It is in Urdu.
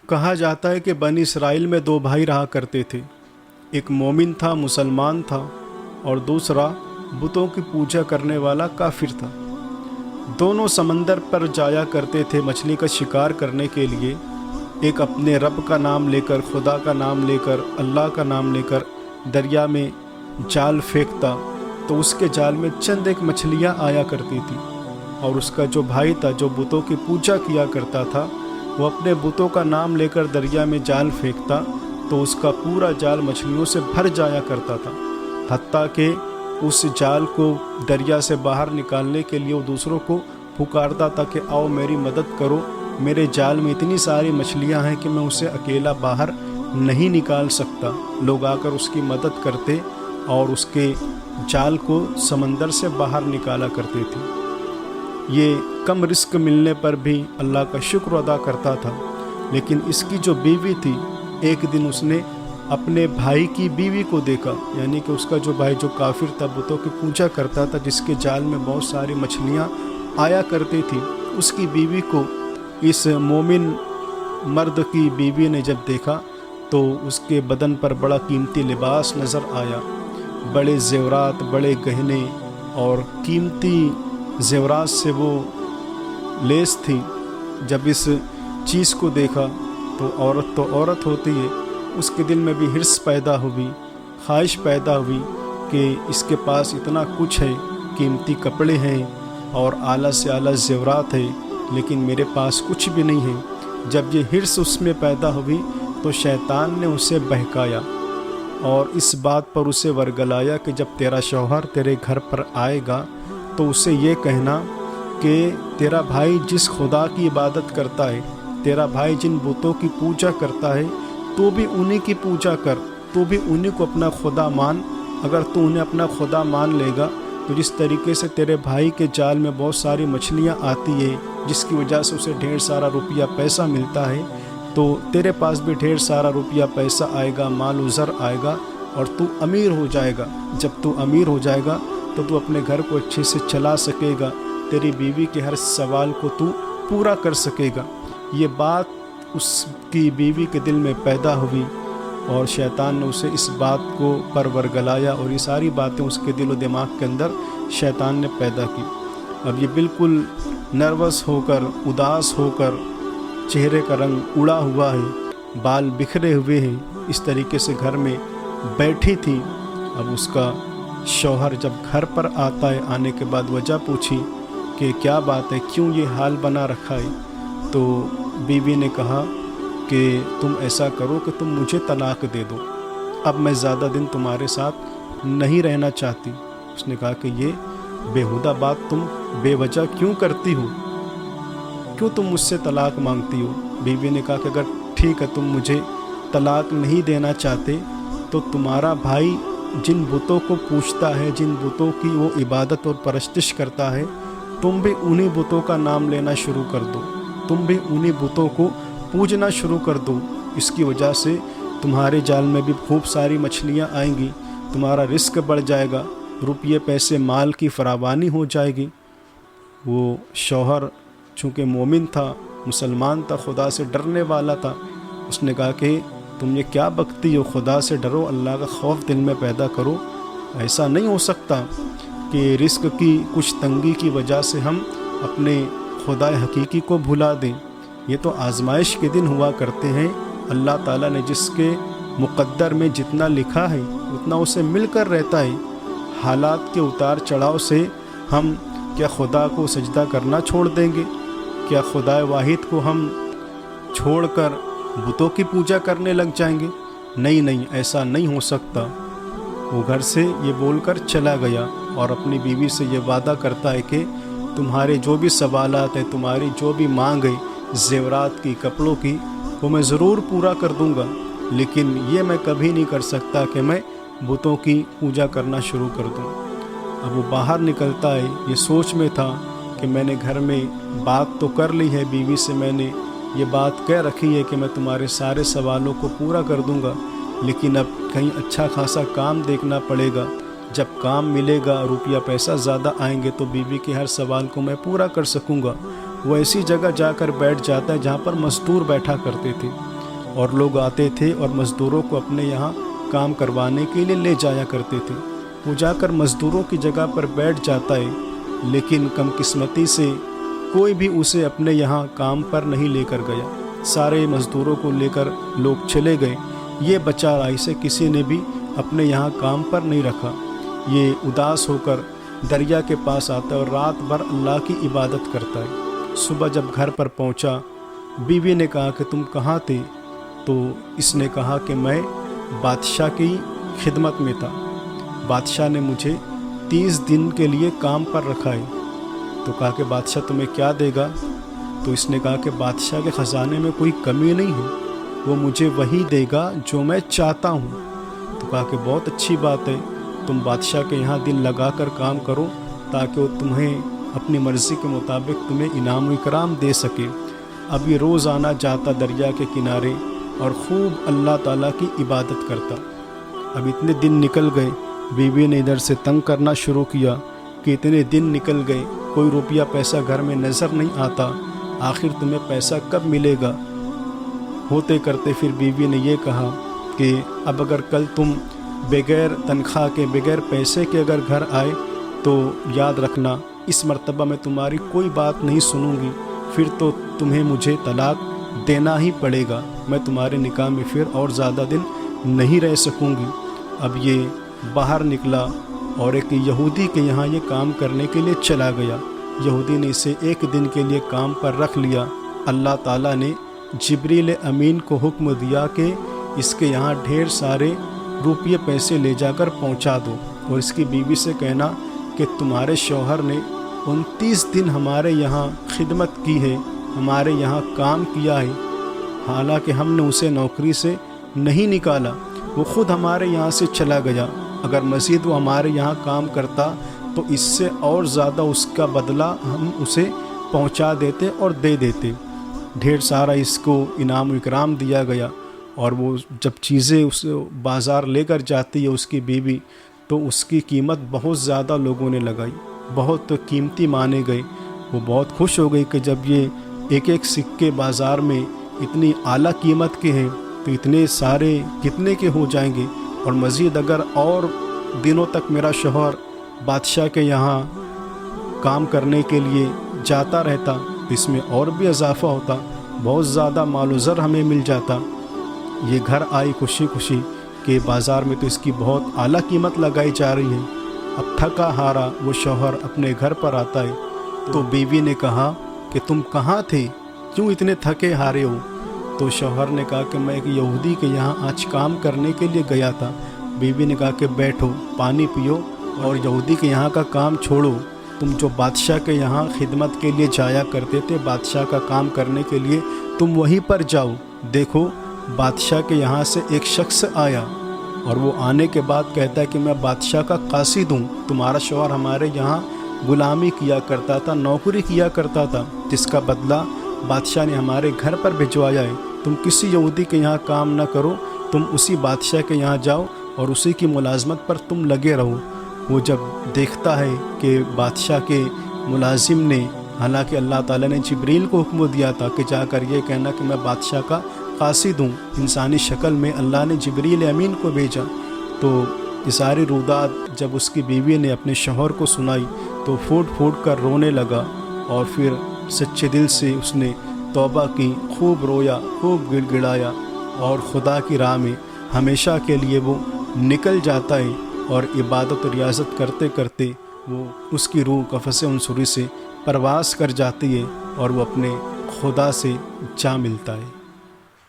کہا جاتا ہے کہ بنی اسرائیل میں دو بھائی رہا کرتے تھے، ایک مومن تھا، مسلمان تھا، اور دوسرا بتوں کی پوجا کرنے والا کافر تھا۔ دونوں سمندر پر جایا کرتے تھے مچھلی کا شکار کرنے کے لیے۔ ایک اپنے رب کا نام لے کر، خدا کا نام لے کر، اللہ کا نام لے کر دریا میں جال پھینکتا تو اس کے جال میں چند ایک مچھلیاں آیا کرتی تھی، اور اس کا جو بھائی تھا جو بتوں کی پوجا کیا کرتا تھا، وہ اپنے بتوں کا نام لے کر دریا میں جال پھینکتا تو اس کا پورا جال مچھلیوں سے بھر جایا کرتا تھا، حتیٰ کہ اس جال کو دریا سے باہر نکالنے کے لیے وہ دوسروں کو پکارتا تھا کہ آؤ میری مدد کرو، میرے جال میں اتنی ساری مچھلیاں ہیں کہ میں اسے اکیلا باہر نہیں نکال سکتا۔ لوگ آ کر اس کی مدد کرتے اور اس کے جال کو سمندر سے باہر نکالا کرتے تھے۔ یہ کم رزق ملنے پر بھی اللہ کا شکر ادا کرتا تھا، لیکن اس کی جو بیوی تھی، ایک دن اس نے اپنے بھائی کی بیوی کو دیکھا، یعنی کہ اس کا جو بھائی جو کافر تھا، بتوں کی پوجا کرتا تھا، جس کے جال میں بہت ساری مچھلیاں آیا کرتی تھی، اس کی بیوی کو اس مومن مرد کی بیوی نے جب دیکھا تو اس کے بدن پر بڑا قیمتی لباس نظر آیا، بڑے زیورات، بڑے گہنے اور قیمتی زیورات سے وہ لیس تھی۔ جب اس چیز کو دیکھا تو عورت ہوتی ہے، اس کے دل میں بھی حرص پیدا ہوئی، خواہش پیدا ہوئی کہ اس کے پاس اتنا کچھ ہے، قیمتی کپڑے ہیں اور اعلیٰ سے اعلیٰ زیورات ہیں، لیکن میرے پاس کچھ بھی نہیں ہے۔ جب یہ حرص اس میں پیدا ہوئی تو شیطان نے اسے بہکایا اور اس بات پر اسے ورگلایا کہ جب تیرا شوہر تیرے گھر پر آئے گا تو اسے یہ کہنا کہ تیرا بھائی جس خدا کی عبادت کرتا ہے، تیرا بھائی جن بتوں کی پوجا کرتا ہے، تو بھی انہی کی پوجا کر، تو بھی انہی کو اپنا خدا مان۔ اگر تو انہیں اپنا خدا مان لے گا تو جس طریقے سے تیرے بھائی کے جال میں بہت ساری مچھلیاں آتی ہے، جس کی وجہ سے اسے ڈھیر سارا روپیہ پیسہ ملتا ہے، تو تیرے پاس بھی ڈھیر سارا روپیہ پیسہ آئے گا، مال و زر آئے گا، اور تو امیر ہو جائے گا۔ جب تو امیر ہو جائے گا تو تو اپنے گھر کو اچھے سے چلا سکے گا، تیری بیوی کے ہر سوال کو تو پورا کر سکے گا۔ یہ بات اس کی بیوی کے دل میں پیدا ہوئی اور شیطان نے اسے اس بات کو پر ورگلایا، اور یہ ساری باتیں اس کے دل و دماغ کے اندر شیطان نے پیدا کی۔ اب یہ بالکل نروس ہو کر، اداس ہو کر، چہرے کا رنگ اڑا ہوا ہے، بال بکھرے ہوئے ہیں، اس طریقے سے گھر میں بیٹھی تھی۔ اب اس کا شوہر جب گھر پر آتا ہے، آنے کے بعد وجہ پوچھی کہ کیا بات ہے، کیوں یہ حال بنا رکھا ہے، تو بیوی نے کہا کہ تم ایسا کرو کہ تم مجھے طلاق دے دو، اب میں زیادہ دن تمہارے ساتھ نہیں رہنا چاہتی۔ اس نے کہا کہ یہ بیہودہ بات تم بے وجہ کیوں کرتی ہو، کیوں تم مجھ سے طلاق مانگتی ہو؟ بیوی نے کہا کہ اگر ٹھیک ہے تم مجھے طلاق نہیں دینا چاہتے تو تمہارا بھائی جن بتوں کو پوجتا ہے، جن بتوں کی وہ عبادت اور پرستش کرتا ہے، تم بھی انہی بتوں کا نام لینا شروع کر دو، تم بھی انہی بتوں کو پوجنا شروع کر دو۔ اس کی وجہ سے تمہارے جال میں بھی خوب ساری مچھلیاں آئیں گی، تمہارا رزق بڑھ جائے گا، روپیے پیسے مال کی فراوانی ہو جائے گی۔ وہ شوہر چونکہ مومن تھا، مسلمان تھا، خدا سے ڈرنے والا تھا، اس نے کہا کہ تم یہ کیا بکتی ہو، خدا سے ڈرو، اللہ کا خوف دل میں پیدا کرو۔ ایسا نہیں ہو سکتا کہ رزق کی کچھ تنگی کی وجہ سے ہم اپنے خدا حقیقی کو بھلا دیں۔ یہ تو آزمائش کے دن ہوا کرتے ہیں، اللہ تعالیٰ نے جس کے مقدر میں جتنا لکھا ہے اتنا اسے مل کر رہتا ہے۔ حالات کے اتار چڑھاؤ سے ہم کیا خدا کو سجدہ کرنا چھوڑ دیں گے؟ کیا خدا واحد کو ہم چھوڑ کر بتوں کی پوجا کرنے لگ جائیں گے؟ نہیں، ایسا نہیں ہو سکتا۔ وہ گھر سے یہ بول کر چلا گیا اور اپنی بیوی سے یہ وعدہ کرتا ہے کہ تمہارے جو بھی سوالات ہیں، تمہاری جو بھی مانگ ہے زیورات کی، کپڑوں کی، وہ میں ضرور پورا کر دوں گا، لیکن یہ میں کبھی نہیں کر سکتا کہ میں بتوں کی پوجا کرنا شروع کر دوں۔ اب وہ باہر نکلتا ہے، یہ سوچ میں تھا کہ میں نے گھر میں بات تو کر لی ہے، بیوی سے میں نے یہ بات کہہ رکھی ہے کہ میں تمہارے سارے سوالوں کو پورا کر دوں گا، لیکن اب کہیں اچھا خاصا کام دیکھنا پڑے گا، جب کام ملے گا، روپیہ پیسہ زیادہ آئیں گے تو بیوی کے ہر سوال کو میں پورا کر سکوں گا۔ وہ ایسی جگہ جا کر بیٹھ جاتا ہے جہاں پر مزدور بیٹھا کرتے تھے، اور لوگ آتے تھے اور مزدوروں کو اپنے یہاں کام کروانے کے لیے لے جایا کرتے تھے۔ وہ جا کر مزدوروں کی جگہ پر بیٹھ جاتا ہے، لیکن کم قسمتی سے کوئی بھی اسے اپنے یہاں کام پر نہیں لے کر گیا۔ سارے مزدوروں کو لے کر لوگ چلے گئے، یہ بچہ اسے کسی نے بھی اپنے یہاں کام پر نہیں رکھا۔ یہ اداس ہو کر دریا کے پاس آتا ہے اور رات بھر اللہ کی عبادت کرتا ہے۔ صبح جب گھر پر پہنچا، بیوی نے کہا کہ تم کہاں تھے؟ تو اس نے کہا کہ میں بادشاہ کی خدمت میں تھا، بادشاہ نے مجھے 30 دن کے لیے کام پر رکھا ہے۔ تو کہا کہ بادشاہ تمہیں کیا دے گا؟ تو اس نے کہا کہ بادشاہ کے خزانے میں کوئی کمی نہیں ہے، وہ مجھے وہی دے گا جو میں چاہتا ہوں۔ تو کہا کہ بہت اچھی بات ہے، تم بادشاہ کے یہاں دل لگا کر کام کرو تاکہ وہ تمہیں اپنی مرضی کے مطابق تمہیں انعام و اکرام دے سکے۔ اب یہ روز آنا جاتا دریا کے کنارے اور خوب اللہ تعالیٰ کی عبادت کرتا۔ اب اتنے دن نکل گئے، بیوی نے ادھر سے تنگ کرنا شروع کیا کہ اتنے دن نکل گئے، کوئی روپیہ پیسہ گھر میں نظر نہیں آتا، آخر تمہیں پیسہ کب ملے گا؟ ہوتے کرتے پھر بیوی نے یہ کہا کہ اب اگر کل تم بغیر تنخواہ کے بغیر پیسے کے اگر گھر آئے تو یاد رکھنا اس مرتبہ میں تمہاری کوئی بات نہیں سنوں گی، پھر تو تمہیں مجھے طلاق دینا ہی پڑے گا، میں تمہارے نکاح میں پھر اور زیادہ دن نہیں رہ سکوں گی۔ اب یہ باہر نکلا اور ایک یہودی کے یہاں یہ کام کرنے کے لیے چلا گیا۔ یہودی نے اسے 1 دن کے لیے کام پر رکھ لیا۔ اللہ تعالیٰ نے جبریل امین کو حکم دیا کہ اس کے یہاں ڈھیر سارے روپیے پیسے لے جا کر پہنچا دو، اور اس کی بیوی سے کہنا کہ تمہارے شوہر نے 29 دن ہمارے یہاں خدمت کی ہے، ہمارے یہاں کام کیا ہے، حالانکہ ہم نے اسے نوکری سے نہیں نکالا، وہ خود ہمارے یہاں سے چلا گیا، اگر مزید وہ ہمارے یہاں کام کرتا تو اس سے اور زیادہ اس کا بدلہ ہم اسے پہنچا دیتے اور دے دیتے۔ ڈھیر سارا اس کو انعام و اکرام دیا گیا، اور وہ جب چیزیں اس بازار لے کر جاتی ہے اس کی بیوی، تو اس کی قیمت بہت زیادہ لوگوں نے لگائی، بہت قیمتی مانے گئے۔ وہ بہت خوش ہو گئی کہ جب یہ ایک ایک سکے بازار میں اتنی اعلیٰ قیمت کے ہیں تو اتنے سارے کتنے کے ہو جائیں گے، اور مزید اگر اور دنوں تک میرا شوہر بادشاہ کے یہاں کام کرنے کے لیے جاتا رہتا تو اس میں اور بھی اضافہ ہوتا، بہت زیادہ مال و زر ہمیں مل جاتا۔ یہ گھر آئی خوشی خوشی کہ بازار میں تو اس کی بہت اعلیٰ قیمت لگائی جا رہی ہے۔ اب تھکا ہارا وہ شوہر اپنے گھر پر آتا ہے تو بیوی نے کہا کہ تم کہاں تھے، کیوں اتنے تھکے ہارے ہو؟ تو شوہر نے کہا کہ میں ایک یہودی کے یہاں آج کام کرنے کے لیے گیا تھا۔ بیوی نے کہا کہ بیٹھو، پانی پیو اور یہودی کے یہاں کا کام چھوڑو، تم جو بادشاہ کے یہاں خدمت کے لیے جایا کرتے تھے، بادشاہ کا کام کرنے کے لیے، تم وہیں پر جاؤ۔ دیکھو بادشاہ کے یہاں سے ایک شخص آیا اور وہ آنے کے بعد کہتا ہے کہ میں بادشاہ کا قاصد ہوں، تمہارا شوہر ہمارے یہاں غلامی کیا کرتا تھا، نوکری کیا کرتا تھا، جس کا بدلہ بادشاہ نے ہمارے گھر پر بھجوایا ہے۔ تم کسی یہودی کے یہاں کام نہ کرو، تم اسی بادشاہ کے یہاں جاؤ اور اسی کی ملازمت پر تم لگے رہو۔ وہ جب دیکھتا ہے کہ بادشاہ کے ملازم نے، حالانکہ اللہ تعالیٰ نے جبریل کو حکم دیا تھا کہ جا کر یہ کہنا کہ میں بادشاہ کا قاصد ہوں، انسانی شکل میں اللہ نے جبریل امین کو بھیجا، تو یہ ساری رودات جب اس کی بیوی نے اپنے شوہر کو سنائی تو پھوٹ پھوٹ کر رونے لگا، اور پھر سچے دل سے اس نے توبہ کی، خوب رویا، خوب گڑ گڑایا، اور خدا کی راہ میں ہمیشہ کے لیے وہ نکل جاتا ہے، اور عبادت و ریاضت کرتے کرتے وہ اس کی روح قفس عنصری سے پرواز کر جاتی ہے اور وہ اپنے خدا سے جا ملتا ہے۔